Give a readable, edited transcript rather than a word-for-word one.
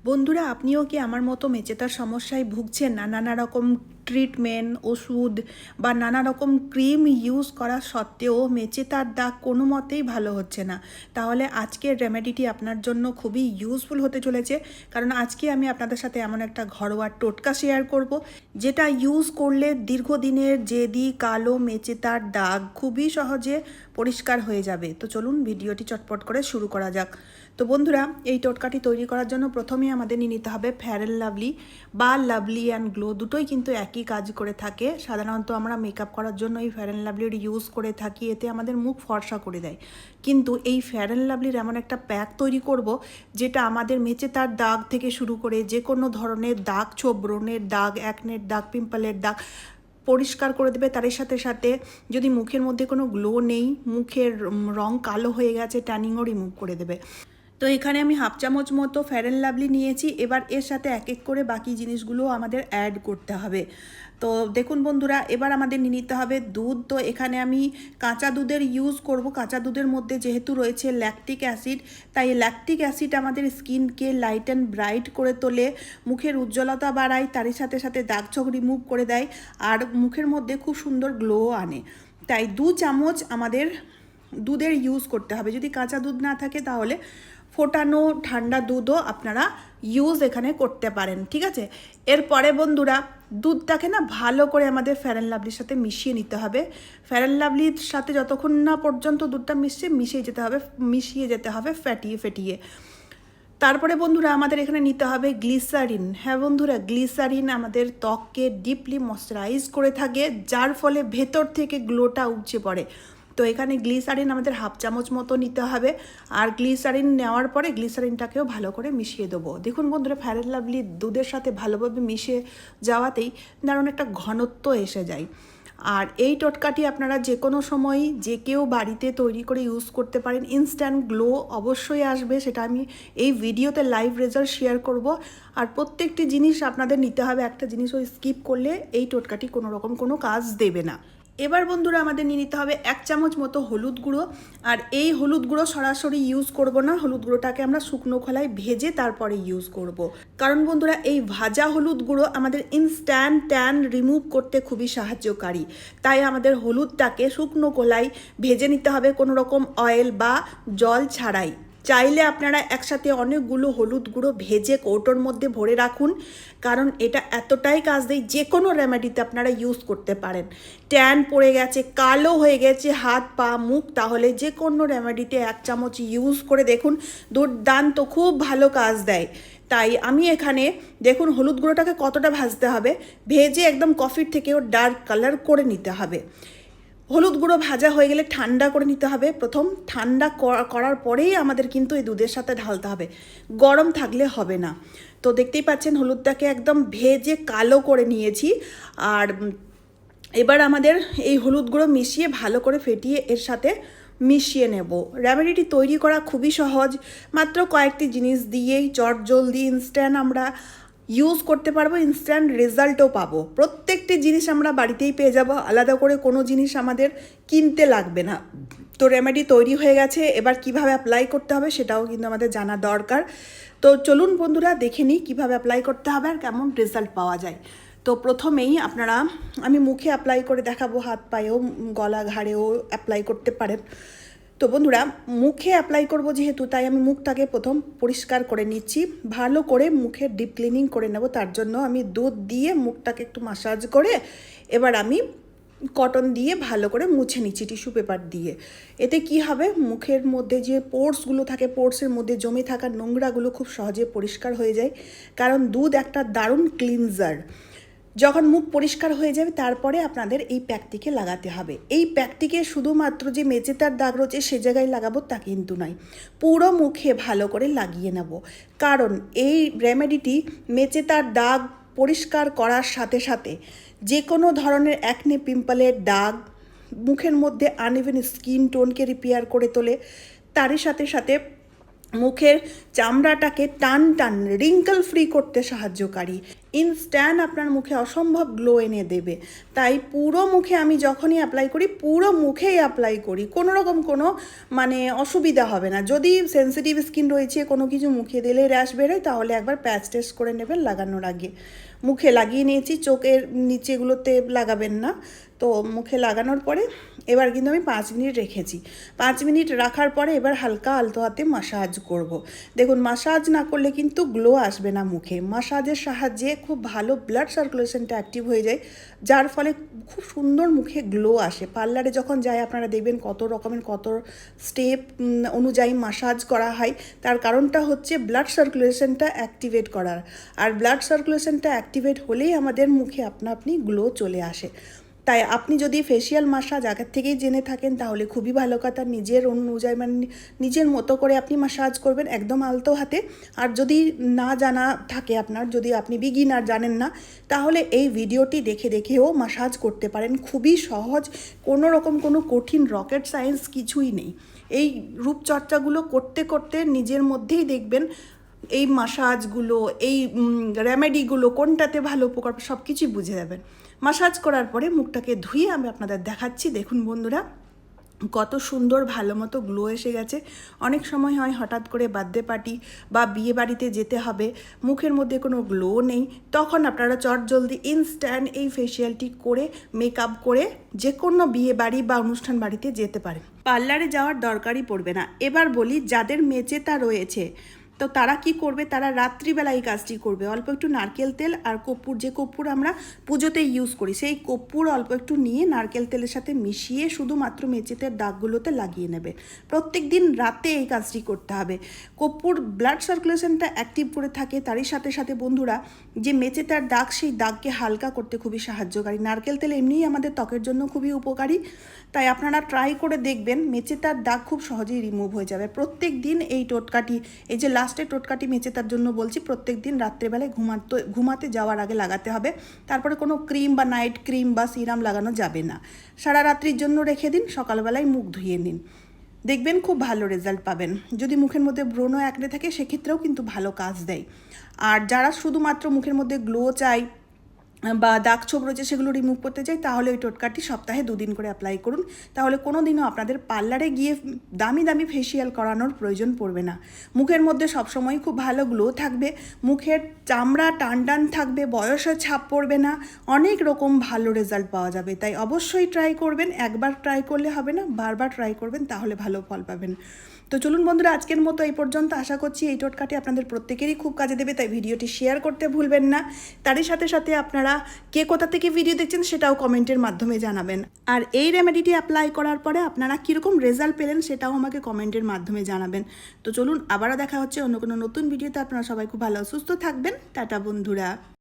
বন্ধুরা, আপনিও কি আমার মতো মেচেতার সমস্যায় ভুগছেন? নানা রকম ট্রিটমেন্ট, ওষুধ বা নানা রকম ক্রিম ইউজ করা সত্ত্বেও মেচেতার দাগ কোনো মতেই ভালো হচ্ছে না। তাহলে আজকের রেমেডিটি আপনার জন্য খুবই ইউজফুল হতে চলেছে, কারণ আজকে আমি আপনাদের সাথে এমন একটা ঘরোয়া টোটকা শেয়ার করব, যেটা ইউজ করলে দীর্ঘদিনের জেদি কালো মেচেতার দাগ খুবই সহজে পরিষ্কার হয়ে যাবে। তো চলুন ভিডিওটি চটপট করে শুরু করা যাক। তো বন্ধুরা, এই টোটকাটি তৈরি করার জন্য প্রথমেই আমাদের নিয়ে নিতে হবে ফেয়ার অ্যান্ড লাভলি বা লাভলি অ্যান্ড গ্লো। দুটোই কিন্তু একই কাজ করে থাকে। সাধারণত আমরা মেকআপ করার জন্য এই ফেয়ার অ্যান্ড লাভলির ইউজ করে থাকি, এতে আমাদের মুখ ফর্সা করে দেয়। কিন্তু এই ফেয়ার অ্যান্ড লাভলির এমন একটা প্যাক তৈরি করব, যেটা আমাদের মেচেতার দাগ থেকে শুরু করে যে কোনো ধরনের দাগ, ছোপ, ব্রণের দাগ, একনের দাগ, পিম্পলের দাগ পরিষ্কার করে দেবে। তার সাথে সাথে যদি মুখের মধ্যে কোনো গ্লো নেই, মুখের রং কালো হয়ে গেছে, ট্যানিংও রিমুভ করে দেবে। তো এখানে আমি হাফ চামচ মতো ফেয়ার অ্যান্ড লাভলি নিয়েছি। এবার এর সাথে এক এক করে বাকি জিনিসগুলো আমাদের অ্যাড করতে হবে। তো দেখুন বন্ধুরা, এবার আমাদের নিয়ে নিতে হবে দুধ। তো এখানে আমি কাঁচা দুধের ইউজ করব। কাঁচা দুধের মধ্যে যেহেতু রয়েছে ল্যাকটিক অ্যাসিড, তাই ল্যাকটিক অ্যাসিড আমাদের স্কিনকে লাইট অ্যান্ড ব্রাইট করে তোলে, মুখের উজ্জ্বলতা বাড়ায়, তারই সাথে সাথে দাগ ছোপ রিমুভ করে দেয়, আর মুখের মধ্যে খুব সুন্দর গ্লো আনে। তাই 2 চামচ আমাদের দুধের ইউজ করতে হবে। যদি কাঁচা দুধ না থাকে তাহলে ফোটানো ঠান্ডা দুধও আপনারা ইউজ এখানে করতে পারেন, ঠিক আছে। এরপরে বন্ধুরা, দুধটাকে না ভালো করে আমাদের ফেয়ার অ্যান্ড লাভলির সাথে মিশিয়ে নিতে হবে। ফেয়ার অ্যান্ড লাভলির সাথে যতক্ষণ না পর্যন্ত দুধটা মিশিয়ে যেতে হবে ফেটিয়ে ফেটিয়ে। তারপরে বন্ধুরা, আমাদের এখানে নিতে হবে গ্লিসারিন। হ্যাঁ বন্ধুরা, গ্লিসারিন আমাদের ত্বককে ডিপলি ময়শ্চারাইজ করে থাকে, যার ফলে ভেতর থেকে গ্লোটা উপচে পড়ে। তো এখানে গ্লিসারিন আমাদের হাফ চামচ মতো নিতে হবে। আর গ্লিসারিন নেওয়ার পরে গ্লিসারিনটাকেও ভালো করে মিশিয়ে দেবো। দেখুন বন্ধুরা, ফেয়ার অ্যান্ড লাভলি দুধের সাথে ভালোভাবে মিশে যাওয়াতেই দারুণ একটা ঘনত্ব এসে যায়। আর এই টোটকাটি আপনারা যে কোনো সময় যে কেউ বাড়িতে তৈরি করে ইউজ করতে পারেন। ইনস্ট্যান্ট গ্লো অবশ্যই আসবে, সেটা আমি এই ভিডিওতে লাইভ রেজাল্ট শেয়ার করব। আর প্রত্যেকটি জিনিস আপনাদের নিতে হবে, একটা জিনিসও স্কিপ করলে এই টোটকাটি কোনো রকম কোনো কাজ দেবে না। এবার বন্ধুরা, আমাদের নিয়ে নিতে হবে 1 চামচ মতো হলুদ গুঁড়ো। আর এই হলুদ গুঁড়ো সরাসরি ইউজ করব না, হলুদ গুঁড়োটাকে আমরা শুকনো খোলায় ভেজে তারপরে ইউজ করব। কারণ বন্ধুরা, এই ভাজা হলুদ গুঁড়ো আমাদের ইনস্ট্যান্ট ট্যান রিমুভ করতে খুবই সাহায্যকারী। তাই আমাদের হলুদটাকে শুকনো খোলায় ভেজে নিতে হবে, কোনো রকম অয়েল বা জল ছাড়াই। চাইলে আপনারা একসাথে অনেকগুলো হলুদ গুঁড়ো ভেজে কৌটোর মধ্যে ভরে রাখুন, কারণ এটা এতটাই কাজ দেয়, যে কোনো রেমেডিতে আপনারা ইউজ করতে পারেন। ট্যান পড়ে গেছে, কালো হয়ে গেছে হাত পা মুখ, তাহলে যে কোনো রেমেডিতে 1 চামচ ইউজ করে দেখুন, দুর্দান্ত খুব ভালো কাজ দেয়। তাই আমি এখানে দেখুন হলুদ গুঁড়োটাকে কতটা ভাজতে হবে, ভেজে একদম কফির থেকেও ডার্ক কালার করে নিতে হবে। হলুদ গুঁড়ো ভাজা হয়ে গেলে ঠান্ডা করে নিতে হবে। প্রথম ঠান্ডা করার পরেই আমাদের কিন্তু এই দুধের সাথে ঢালতে হবে, গরম থাকলে হবে না। তো দেখতেই পাচ্ছেন হলুদটাকে একদম ভেজে কালো করে নিয়েছি। আর এবার আমাদের এই হলুদ গুঁড়ো মিশিয়ে ভালো করে ফেটিয়ে এর সাথে মিশিয়ে নেব। রেমেডিটি তৈরি করা খুবই সহজ, মাত্র কয়েকটি জিনিস দিয়েই চটজলদি ইনস্ট্যান্ট আমরা ইউজ করতে পারবো, ইনস্ট্যান্ট রেজাল্টও পাবো। প্রত্যেকটি জিনিস আমরা বাড়িতেই পেয়ে যাব, আলাদা করে কোনো জিনিস আমাদের কিনতে লাগবে না। তো রেমেডি তৈরি হয়ে গেছে, এবার কিভাবে অ্যাপ্লাই করতে হবে সেটাও কিন্তু আমাদের জানা দরকার। তো চলুন বন্ধুরা, দেখে নিই কীভাবে অ্যাপ্লাই করতে হবে আর কেমন রেজাল্ট পাওয়া যায়। তো প্রথমেই আমি মুখে অ্যাপ্লাই করে দেখাবো, হাত পায়েও গলা ঘাড়েও অ্যাপ্লাই করতে পারেন। তো বন্ধুরা, মুখে অ্যাপ্লাই করব যেহেতু, তাই আমি মুখটাকে প্রথম পরিষ্কার করে নিচ্ছি, ভালো করে মুখে ডিপ ক্লিনিং করে নেব। তার জন্য আমি দুধ দিয়ে মুখটাকে একটু মাসাজ করে এবার আমি কটন দিয়ে ভালো করে মুছে নিচ্ছি টিস্যু পেপার দিয়ে। এতে কি হবে, মুখের মধ্যে যে পোর্সগুলো থাকে, পোর্সের মধ্যে জমে থাকা নোংরাগুলো খুব সহজে পরিষ্কার হয়ে যায়, কারণ দুধ একটা দারুণ ক্লিনজার। যখন মুখ পরিষ্কার হয়ে যাবে তারপরে আপনাদের এই প্যাকটিকে লাগাতে হবে। এই প্যাকটিকে শুধুমাত্র যে মেচেতার দাগ রয়েছে সে জায়গায় লাগাবো তা কিন্তু নয়, পুরো মুখে ভালো করে লাগিয়ে নেব। কারণ এই রেমেডিটি মেচেতার দাগ পরিষ্কার করার সাথে সাথে যে কোনো ধরনের অ্যাকনে, পিম্পলের দাগ, মুখের মধ্যে আনইভেন স্কিন টোনকে রিপেয়ার করে তোলে, তারই সাথে সাথে মুখের চামড়াটাকে টান টান রিঙ্কল ফ্রি করতে সাহায্যকারী, ইনস্ট্যান্ট আপনার মুখে অসম্ভব গ্লো এনে দেবে। তাই পুরো মুখে আমি যখনই অ্যাপ্লাই করি পুরো মুখেই অ্যাপ্লাই করি, কোনো রকম কোনো মানে অসুবিধা হবে না। যদি সেন্সিটিভ স্কিন রয়েছে, কোনো কিছু মুখে দিলে র্যাশ বেরোয়, তাহলে একবার প্যাচ টেস্ট করে নেবেন লাগানোর আগে। মুখে লাগিয়ে নিয়েছি, চোখের নিচেগুলোতে লাগাবেন না। তো মুখে লাগানোর পরে এবার কিন্তু আমি 5 মিনিট রেখেছি। 5 মিনিট রাখার পরে এবার হালকা আলতো হাতে মাসাজ করব। দেখুন, মাসাজ না করলে কিন্তু গ্লো আসবে না মুখে। মাসাজের সাহায্যে খুব ভালো ব্লাড সার্কুলেশনটা অ্যাক্টিভ হয়ে যায়, যার ফলে খুব সুন্দর মুখে গ্লো আসে। পার্লারে যখন যায় আপনারা দেখবেন কত রকমের কত স্টেপ অনুযায়ী মাসাজ করা হয়। তার কারণটা হচ্ছে ব্লাড সার্কুলেশনটা অ্যাক্টিভেট করার। আর ব্লাড সার্কুলেশনটা অ্যাক্টিভেট হলেই আমাদের মুখে আপনা আপনি গ্লো চলে আসে। তাই আপনি যদি ফেসিয়াল মাসাজ আগের থেকেই জেনে থাকেন তাহলে খুবই ভালো কথা। নিজের অনুযায়ী মানে নিজের মতো করে আপনি মাসাজ করবেন একদম আলতো হাতে। আর যদি না জানা থাকে আপনার, যদি আপনি বিগিনার জানেন না, তাহলে এই ভিডিওটি দেখে দেখেও মাসাজ করতে পারেন। খুবই সহজ, কোনো রকম কোনো কঠিন রকেট সায়েন্স কিছুই নেই। এই রূপচর্চাগুলো করতে করতে নিজের মধ্যেই দেখবেন এই মাসাজগুলো, এই রেমেডিগুলো কোনটাতে ভালো উপকার সব কিছুই বুঝে যাবেন। মাসাজ করার পরে মুখটাকে ধুয়ে আমি আপনাদের দেখাচ্ছি। দেখুন বন্ধুরা, কত সুন্দর ভালো মতো গ্লো এসে গেছে। অনেক সময় হয় হঠাৎ করে বার্থডে পার্টি বা বিয়ে বাড়িতে যেতে হবে, মুখের মধ্যে কোনো গ্লো নেই, তখন আপনারা চটজলদি ইনস্ট্যান্ট এই ফেসিয়ালটি করে মেকআপ করে যে কোনো বিয়ে বাড়ি বা অনুষ্ঠান বাড়িতে যেতে পারেন। পার্লারে যাওয়ার দরকারই পড়বে না। এবার বলি, যাদের মেচেতা রয়েছে তো তারা কি করবে, তারা রাত্রিবেলায় এই কাজটি করবে। অল্প একটু নারকেল তেল আর কর্পূর, যে কর্পূর আমরা পুজোতে ইউজ করি, সেই কর্পূর অল্প একটু নিয়ে নারকেল তেলের সাথে মিশিয়ে শুধুমাত্র মেচেতের দাগগুলোতে লাগিয়ে নেবে। প্রত্যেক দিন রাতে এই কাজটি করতে হবে। কর্পূর ব্লাড সার্কুলেশনটা অ্যাক্টিভ করে থাকে, তারই সাথে সাথে বন্ধুরা যে মেচেতার দাগ, সেই দাগকে হালকা করতে খুবই সাহায্যকারী। নারকেল তেল এমনিই আমাদের ত্বকের জন্য খুবই উপকারী, তাই আপনারা ট্রাই করে দেখবেন, মেচেতার দাগ খুব সহজেই রিমুভ হয়ে যাবে। প্রত্যেক দিন এই টোটকাটি, এই যে লাস্টের টোটকাটি মেচেতার জন্য বলছি, প্রত্যেক দিন রাত্রেবেলায় ঘুমাতে যাওয়ার আগে লাগাতে হবে। তারপরে কোনো ক্রিম বা নাইট ক্রিম বা সিরাম লাগানো যাবে না। সারা রাত্রির জন্য রেখে দিন, সকালবেলায় মুখ ধুয়ে নিন, দেখবেন খুব ভালো রেজাল্ট পাবেন। যদি মুখের মধ্যে ব্রণ একনে থাকে সেক্ষেত্রেও কিন্তু ভালো কাজ দেয়। আর যারা শুধুমাত্র মুখের মধ্যে গ্লো চাই বা দাগ ছোপ রয়েছে সেগুলো রিমুভ করতে চাই, তাহলে ওই টোটকাটি সপ্তাহে 2 দিন করে অ্যাপ্লাই করুন। তাহলে কোনো দিনও আপনাদের পার্লারে গিয়ে দামি দামি ফেসিয়াল করানোর প্রয়োজন পড়বে না। মুখের মধ্যে সবসময় খুব ভালো গ্লো থাকবে, মুখের চামড়া টান টান থাকবে, বয়সের ছাপ পড়বে না, অনেক রকম ভালো রেজাল্ট পাওয়া যাবে। তাই অবশ্যই ট্রাই করবেন। একবার ট্রাই করলে হবে না, বারবার ট্রাই করবেন, তাহলে ভালো ফল পাবেন। তো চলুন বন্ধুরা, আজকের মতো এই পর্যন্ত। আশা করছি এই টোটকাটি আপনাদের প্রত্যেকেরই খুব কাজে দেবে, তাই ভিডিওটি শেয়ার করতে ভুলবেন না। তারই সাথে সাথে আপনারা কে কোথা থেকে ভিডিও দেখছেন সেটাও কমেন্টের মাধ্যমে জানাবেন। আর এই রেমেডিটি অ্যাপ্লাই করার পরে আপনারা কীরকম রেজাল্ট পেলেন সেটাও আমাকে কমেন্টের মাধ্যমে জানাবেন। তো চলুন, আবারও দেখা হচ্ছে অন্য কোনো নতুন ভিডিওতে। আপনারা সবাই খুব ভালো সুস্থ থাকবেন। টাটা বন্ধুরা।